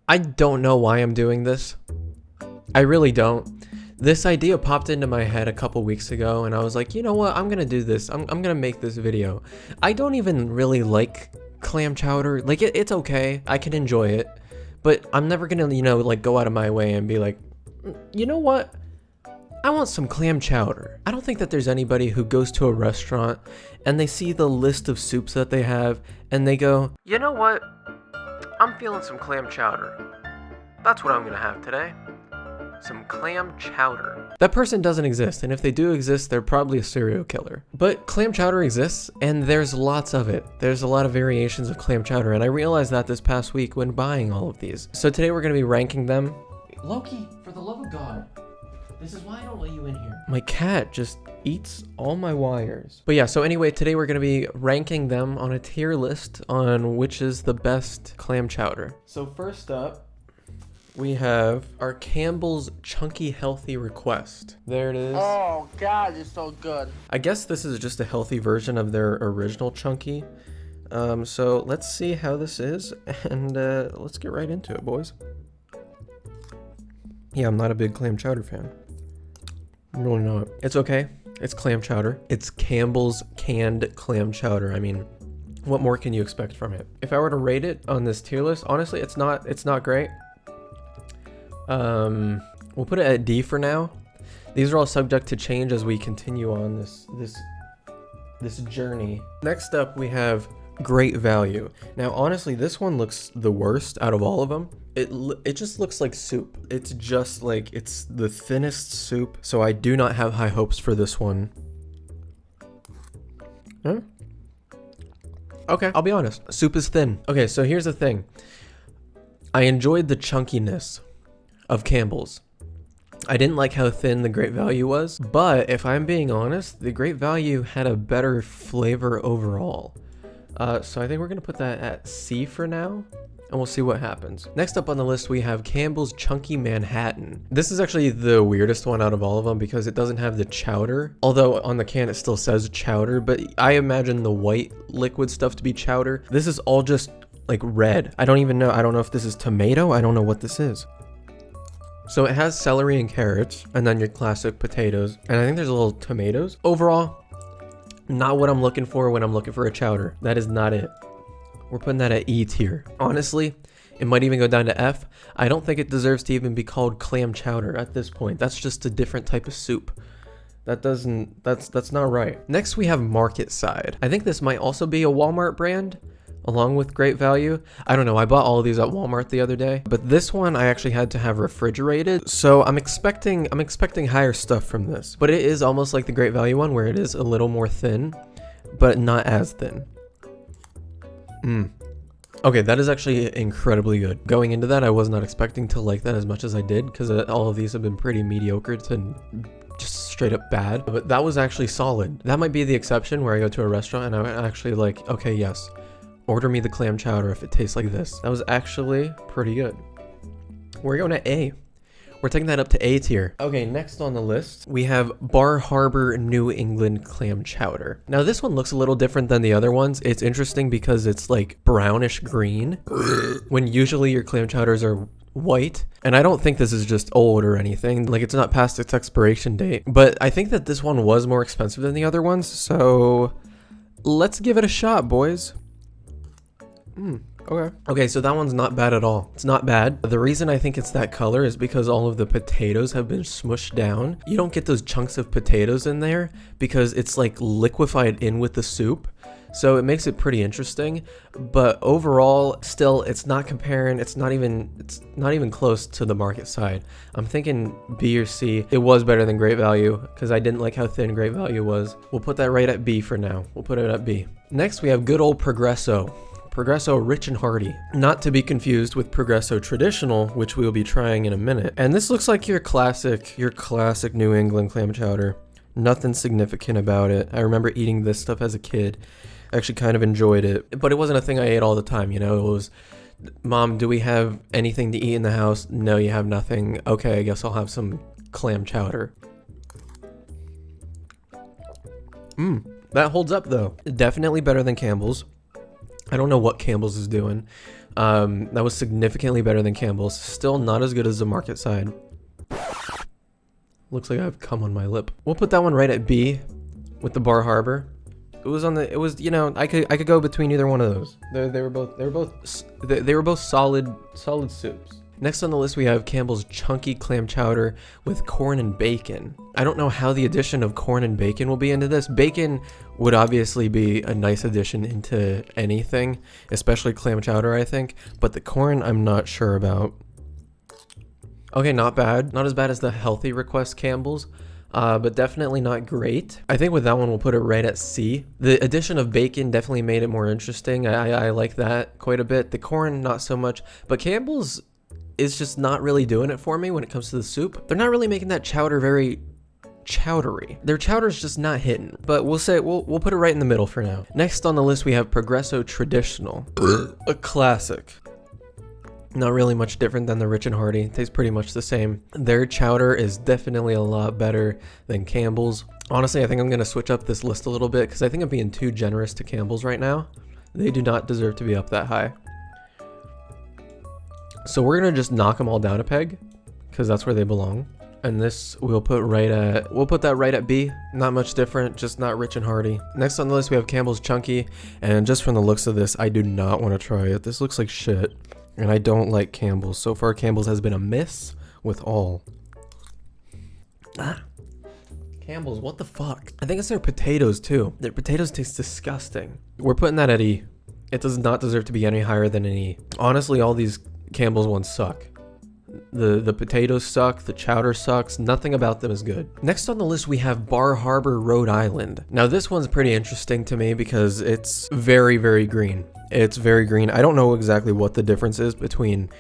I don't know why I'm doing this. I really don't. This idea popped into my head a couple weeks ago, and I was like, you know what? I'm gonna do this. I'm gonna make this video. I don't even really like clam chowder. Like, it's okay. I can enjoy it. But I'm never gonna, like, go out of my way and be like, you know what? I want some clam chowder. I don't think that there's anybody who goes to a restaurant and they see the list of soups that they have and they go, you know what? I'm feeling some clam chowder. That's what I'm gonna have today. Some clam chowder. That person doesn't exist, and if they do exist, they're probably a serial killer. But clam chowder exists, and there's lots of it. There's a lot of variations of clam chowder, and I realized that this past week when buying all of these. So today we're gonna be ranking them. Loki, for the love of God. This is why I don't let you in here. My cat just eats all my wires. But yeah, so anyway, today we're gonna be ranking them on a tier list on which is the best clam chowder. So first up, we have our Campbell's Chunky Healthy Request. There it is. Oh God, it's so good. I guess this is just a healthy version of their original Chunky. So let's see how this is, and let's get right into it, boys. Yeah, I'm not a big clam chowder fan. I'm really not. It's okay. It's clam chowder. It's Campbell's canned clam chowder. I mean, what more can you expect from it? If I were to rate it on this tier list, honestly, it's not great. We'll put it at D for now. These are all subject to change as we continue on this journey. Next up, we have Great Value. Now, honestly, this one looks the worst out of all of them. It just looks like soup. It's just like, it's the thinnest soup. So I do not have high hopes for this one. Huh? Okay, I'll be honest. Soup is thin. Okay, so here's the thing. I enjoyed the chunkiness of Campbell's. I didn't like how thin the Great Value was, but if I'm being honest, the Great Value had a better flavor overall. So I think we're gonna put that at C for now, and we'll see what happens. Next up on the list, we have Campbell's Chunky Manhattan. This is actually the weirdest one out of all of them because it doesn't have the chowder. Although on the can it still says chowder, but I imagine the white liquid stuff to be chowder. This is all just like red. I don't even know. I don't know if this is tomato. I don't know what this is. So it has celery and carrots, and then your classic potatoes, and I think there's a little tomatoes. Overall, not what I'm looking for when I'm looking for a chowder. That is not it. We're putting that at E tier. Honestly, it might even go down to F. I don't think it deserves to even be called clam chowder at this point. That's just a different type of soup. That's not right. Next we have Market Side. I think this might also be a Walmart brand, along with Great Value. I don't know, I bought all of these at Walmart the other day, but this one I actually had to have refrigerated, so I'm expecting higher stuff from this. But it is almost like the Great Value one, where it is a little more thin, but not as thin. Okay, that is actually incredibly good. Going into that, I was not expecting to like that as much as I did, because all of these have been pretty mediocre to just straight up bad, but that was actually solid. That might be the exception where I go to a restaurant and I'm actually like, okay, yes, order me the clam chowder if it tastes like this. That was actually pretty good. We're going to A. We're taking that up to A tier. Okay, next on the list, we have Bar Harbor New England Clam Chowder. Now this one looks a little different than the other ones. It's interesting because it's like brownish green, when usually your clam chowders are white. And I don't think this is just old or anything. Like, it's not past its expiration date. But I think that this one was more expensive than the other ones, so let's give it a shot, boys. Okay, so that one's not bad at all. It's not bad. The reason I think it's that color is because all of the potatoes have been smushed down. You don't get those chunks of potatoes in there because it's like liquefied in with the soup. So it makes it pretty interesting, but overall, still, it's not even close to the Market Side. I'm thinking B or C. It was better than Great Value because I didn't like how thin Great Value was. We'll put that right at B for now. We'll put it at B. Next, we have good old Progresso. Progresso Rich and Hearty. Not to be confused with Progresso Traditional, which we'll be trying in a minute. And this looks like your classic New England clam chowder. Nothing significant about it. I remember eating this stuff as a kid. I actually kind of enjoyed it, but it wasn't a thing I ate all the time, you know? It was, Mom, do we have anything to eat in the house? No, you have nothing. Okay, I guess I'll have some clam chowder. That holds up though. Definitely better than Campbell's. I don't know what Campbell's is doing, That was significantly better than Campbell's. Still not as good as the market side. Looks like I have cum on my lip. We'll put that one right at B with the Bar Harbor. It was, you know, I could go between either one of those. They were both solid soups. Next on the list we have Campbell's Chunky Clam Chowder with corn and bacon. I don't know how the addition of corn and bacon will be into this. Bacon would obviously be a nice addition into anything, especially clam chowder, I think. But the corn, I'm not sure about. Okay, not bad. Not as bad as the Healthy Request Campbell's, but definitely not great. I think with that one, we'll put it right at C. The addition of bacon definitely made it more interesting. I like that quite a bit. The corn, not so much. But Campbell's is just not really doing it for me when it comes to the soup. They're not really making that chowder very chowdery. Their chowder's just not hitting, but we'll put it right in the middle for now. Next on the list we have Progresso Traditional, a classic. Not really much different than the Rich and Hearty. It tastes pretty much the same. Their chowder is definitely a lot better than Campbell's. Honestly, I think I'm gonna switch up this list a little bit because I think I'm being too generous to Campbell's right now. They do not deserve to be up that high. So we're gonna just knock them all down a peg because that's where they belong. And this we'll put that right at B. Not much different, just not Rich and Hearty. Next on the list we have Campbell's Chunky, and just from the looks of this, I do not want to try it. This looks like shit, and I don't like Campbell's. So far, Campbell's has been a miss with all. Campbell's, what the fuck? I think it's their potatoes too. Their potatoes taste disgusting. We're putting that at E. It does not deserve to be any higher than an E. Honestly, all these Campbell's ones suck. The potatoes suck, the chowder sucks, nothing about them is good. Next on the list we have Bar Harbor, Rhode Island. Now this one's pretty interesting to me because it's very, very green. It's very green. I don't know exactly what the difference is between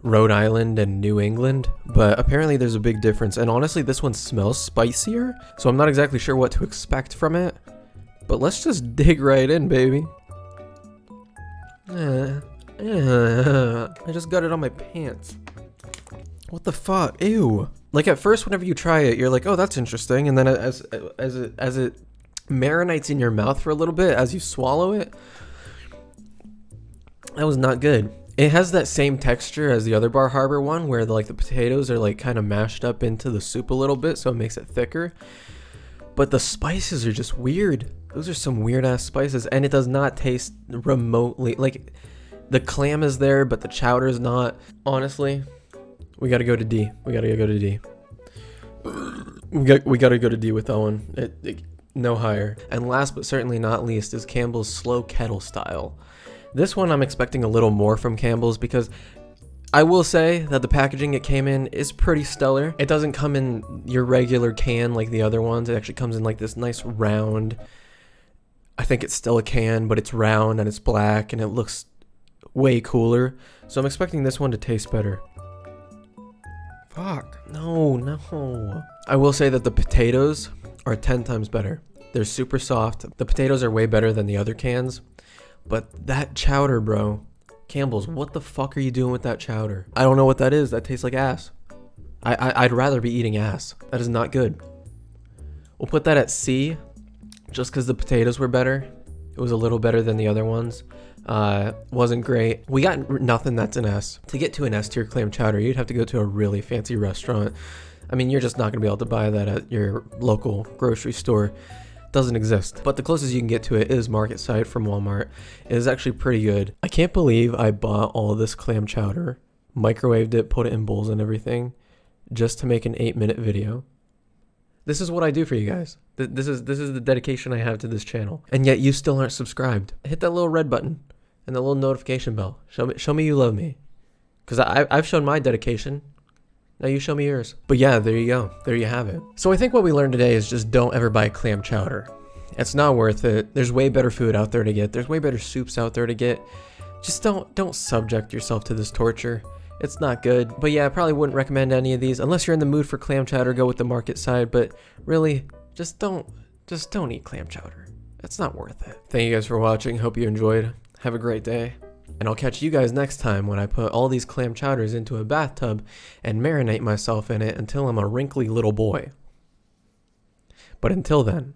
Rhode Island and New England, but apparently there's a big difference. And honestly, this one smells spicier, so I'm not exactly sure what to expect from it. But let's just dig right in, baby. I just got it on my pants. What the fuck? Ew. Like at first, whenever you try it, you're like, oh, that's interesting. And then as it marinates in your mouth for a little bit, as you swallow it, that was not good. It has that same texture as the other Bar Harbor one, where the potatoes are like kind of mashed up into the soup a little bit, so it makes it thicker. But the spices are just weird. Those are some weird ass spices, and it does not taste remotely like. The clam is there, but the chowder is not. Honestly, we gotta go to D. We gotta go to D with that one. No higher. And last but certainly not least is Campbell's Slow Kettle Style. This one I'm expecting a little more from Campbell's because I will say that the packaging it came in is pretty stellar. It doesn't come in your regular can like the other ones. It actually comes in like this nice round. I think it's still a can, but it's round and it's black and it looks way cooler. So I'm expecting this one to taste better. Fuck. No. I will say that the potatoes are 10 times better. They're super soft. The potatoes are way better than the other cans. But that chowder, bro. Campbell's, what the fuck are you doing with that chowder? I don't know what that is. That tastes like ass. I'd rather be eating ass. That is not good. We'll put that at C, just because the potatoes were better. It was a little better than the other ones. Wasn't great. We got nothing that's an S. To get to an S tier clam chowder, you'd have to go to a really fancy restaurant. I mean, you're just not going to be able to buy that at your local grocery store. Doesn't exist. But the closest you can get to it is Market Side from Walmart. It is actually pretty good. I can't believe I bought all this clam chowder, microwaved it, put it in bowls and everything, just to make an 8-minute video. This is what I do for you guys. This is the dedication I have to this channel. And yet you still aren't subscribed. Hit that little red button and the little notification bell. Show me you love me. Because I've shown my dedication. Now you show me yours. But yeah, there you go. There you have it. So I think what we learned today is just don't ever buy clam chowder. It's not worth it. There's way better food out there to get. There's way better soups out there to get. Just don't subject yourself to this torture. It's not good. But yeah, I probably wouldn't recommend any of these. Unless you're in the mood for clam chowder, go with the Market Side. But really, just don't eat clam chowder. It's not worth it. Thank you guys for watching. Hope you enjoyed. Have a great day. And I'll catch you guys next time when I put all these clam chowders into a bathtub and marinate myself in it until I'm a wrinkly little boy. But until then...